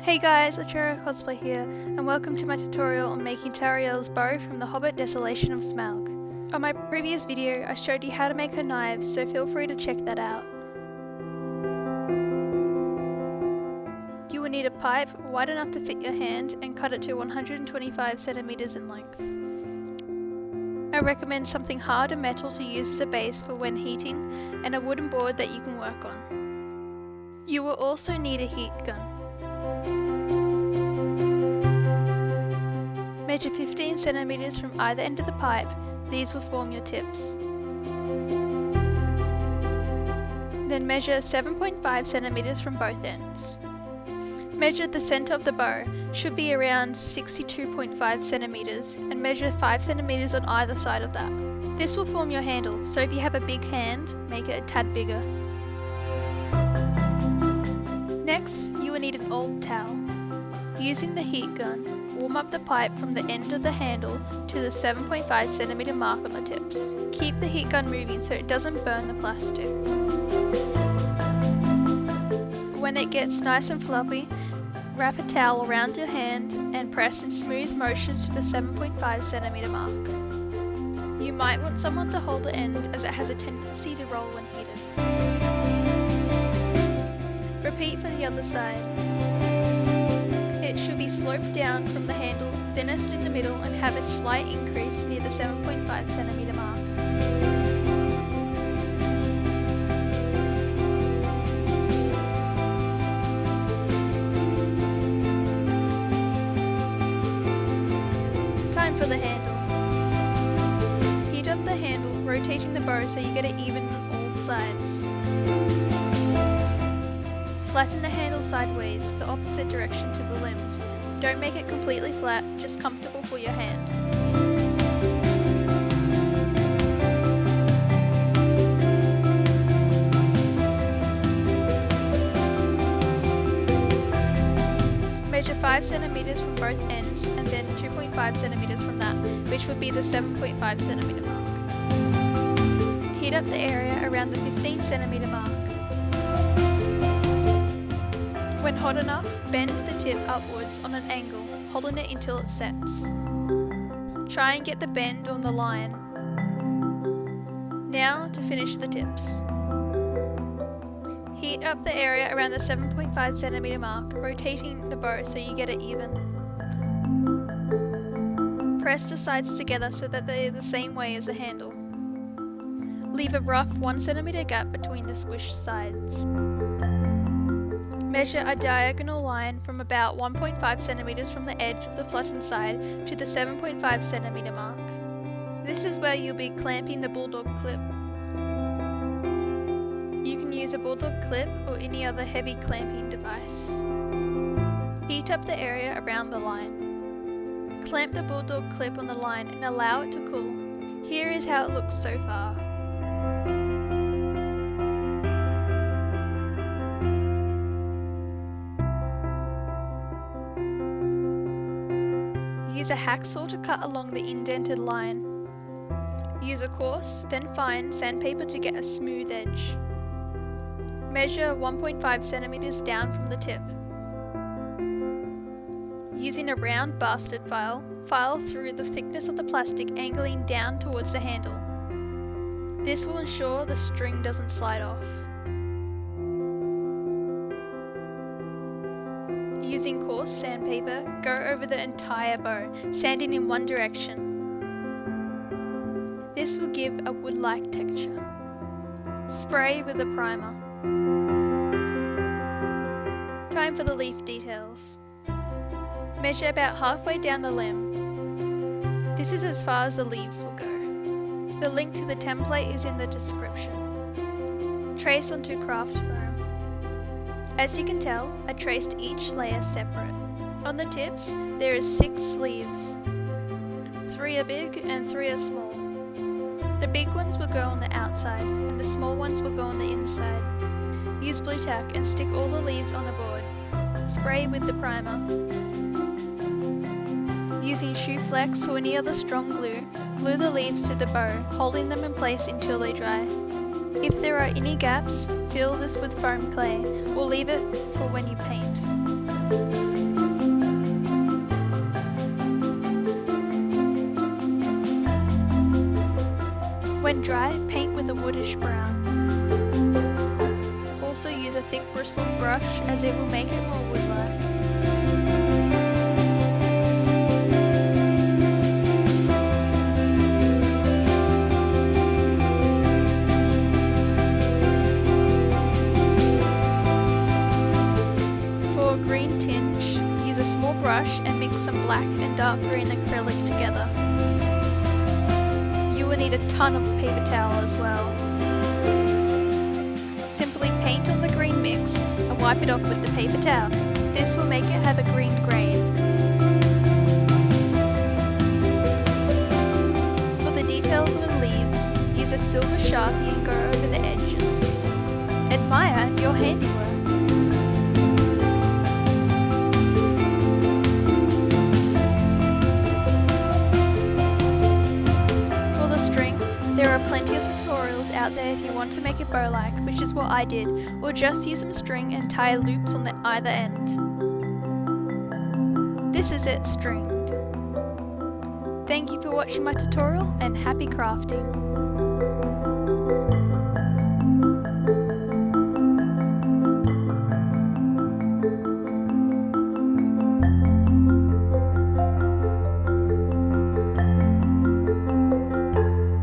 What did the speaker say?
Hey guys, Tauriel Cosplay here, and welcome to my tutorial on making Tauriel's Bow from the Hobbit Desolation of Smaug. On my previous video, I showed you how to make her knives, so feel free to check that out. You will need a pipe wide enough to fit your hand and cut it to 125 centimeters in length. I recommend something hard and metal to use as a base for when heating, and a wooden board that you can work on. You will also need a heat gun. Measure 15 centimeters from either end of the pipe, these will form your tips. Then measure 7.5 centimeters from both ends. Measure the center of the bow, should be around 62.5 centimeters, and measure 5 centimeters on either side of that. This will form your handle, so if you have a big hand, make it a tad bigger. Next, you will need an old towel. Using the heat gun, warm up the pipe from the end of the handle to the 7.5 centimeter mark on the tips. Keep the heat gun moving so it doesn't burn the plastic. When it gets nice and fluffy, wrap a towel around your hand and press in smooth motions to the 7.5 centimeter mark. You might want someone to hold the end as it has a tendency to roll when heated. Repeat for the other side. It should be sloped down from the handle, thinnest in the middle, and have a slight increase near the 7.5 centimeter mark. Time for the handle. Heat up the handle, rotating the bow so you get it even on all sides. Flatten the handle sideways, the opposite direction to the limbs. Don't make it completely flat, just comfortable for your hand. Measure 5 centimeters from both ends and then 2.5 centimeters from that, which would be the 7.5 centimeter mark. Heat up the area around the 15 centimeter mark. When hot enough, bend the tip upwards on an angle, holding it until it sets. Try and get the bend on the line. Now to finish the tips. Heat up the area around the 7.5 centimeter mark, rotating the bow so you get it even. Press the sides together so that they are the same way as the handle. Leave a rough 1 centimeter gap between the squished sides. Measure a diagonal line from about 1.5 centimeters from the edge of the flattened side to the 7.5 centimeter mark. This is where you'll be clamping the bulldog clip. You can use a bulldog clip or any other heavy clamping device. Heat up the area around the line. Clamp the bulldog clip on the line and allow it to cool. Here is how it looks so far. Use a hacksaw to cut along the indented line. Use a coarse, then fine sandpaper to get a smooth edge. Measure 1.5 centimeters down from the tip. Using a round bastard file, file through the thickness of the plastic angling down towards the handle. This will ensure the string doesn't slide off. Using coarse sandpaper, go over the entire bow, sanding in one direction. This will give a wood-like texture. Spray with a primer. Time for the leaf details. Measure about halfway down the limb. This is as far as the leaves will go. The link to the template is in the description. Trace onto craft foam. As you can tell, I traced each layer separate. On the tips, there is 6 sleeves. 3 are big and 3 are small. The big ones will go on the outside, and the small ones will go on the inside. Use blue tack and stick all the leaves on a board. Spray with the primer. Using shoe flex or any other strong glue, glue the leaves to the bow, holding them in place until they dry. If there are any gaps, fill this with foam clay or leave it for when you paint. When dry, paint with a woodish brown. Also use a thick bristled brush as it will make it more wood-like. For a green tinge, use a small brush and mix some black and dark green acrylic together. You will need a ton of paper towel as well. Simply paint on the green mix and wipe it off with the paper towel. This will make it have a green grain. For the details of the leaves, use a silver sharpie and go over the edges. Admire your handiwork. There are plenty of tutorials out there if you want to make a bow-like, which is what I did, or just use some string and tie loops on the either end. This is it stringed. Thank you for watching my tutorial and happy crafting!